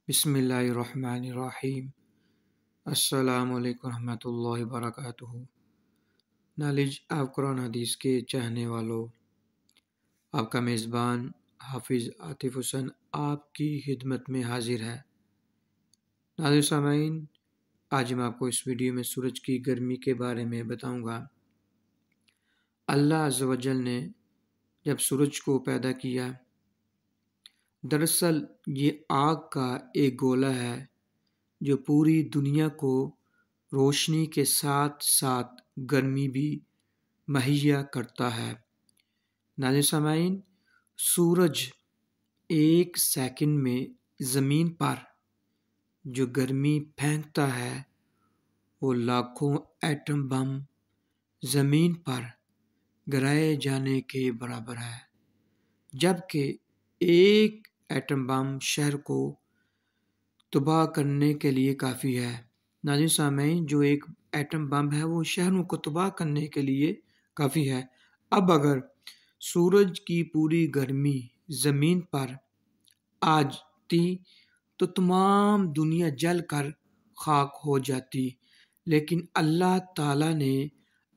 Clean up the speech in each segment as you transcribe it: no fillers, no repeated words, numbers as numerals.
بسم اللہ الرحمن الرحیم۔ السلام علیکم ورحمۃ اللہ وبرکاتہ۔ نالج آف قرآن حدیث کے چاہنے والوں، آپ کا میزبان حافظ عاطف حسن آپ کی خدمت میں حاضر ہے۔ ناظرین سامعین، آج میں آپ کو اس ویڈیو میں سورج کی گرمی کے بارے میں بتاؤں گا۔ اللہ عز و جل نے جب سورج کو پیدا کیا، دراصل یہ آگ کا ایک گولہ ہے جو پوری دنیا کو روشنی کے ساتھ ساتھ گرمی بھی مہیا کرتا ہے۔ ناظرین سامعین، سورج ایک سیکنڈ میں زمین پر جو گرمی پھینکتا ہے وہ لاکھوں ایٹم بم زمین پر گرائے جانے کے برابر ہے، جبکہ ایک ایٹم بم شہر کو تباہ کرنے کے لیے کافی ہے۔ ناظرین سامعین، جو ایک ایٹم بم ہے وہ شہروں کو تباہ کرنے کے لیے کافی ہے۔ اب اگر سورج کی پوری گرمی زمین پر آ جاتی تو تمام دنیا جل کر خاک ہو جاتی، لیکن اللہ تعالیٰ نے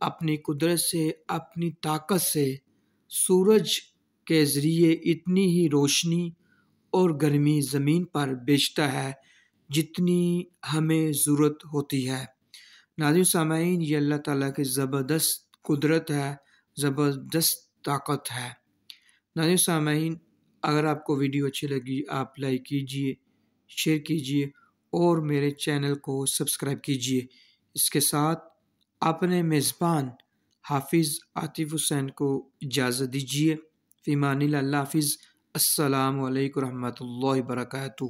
اپنی قدرت سے، اپنی طاقت سے سورج کے ذریعے اتنی ہی روشنی اور گرمی زمین پر بھیجتا ہے جتنی ہمیں ضرورت ہوتی ہے۔ ناظرین سامعین، یہ اللہ تعالیٰ کی زبردست قدرت ہے، زبردست طاقت ہے۔ ناظرین سامعین، اگر آپ کو ویڈیو اچھی لگی آپ لائک کیجئے، شیئر کیجئے اور میرے چینل کو سبسکرائب کیجئے۔ اس کے ساتھ اپنے میزبان حافظ عاطف حسین کو اجازت دیجیے۔ فی امان اللہ، اللہ حافظ۔ السلام علیکم ورحمۃ اللہ وبرکاتہ۔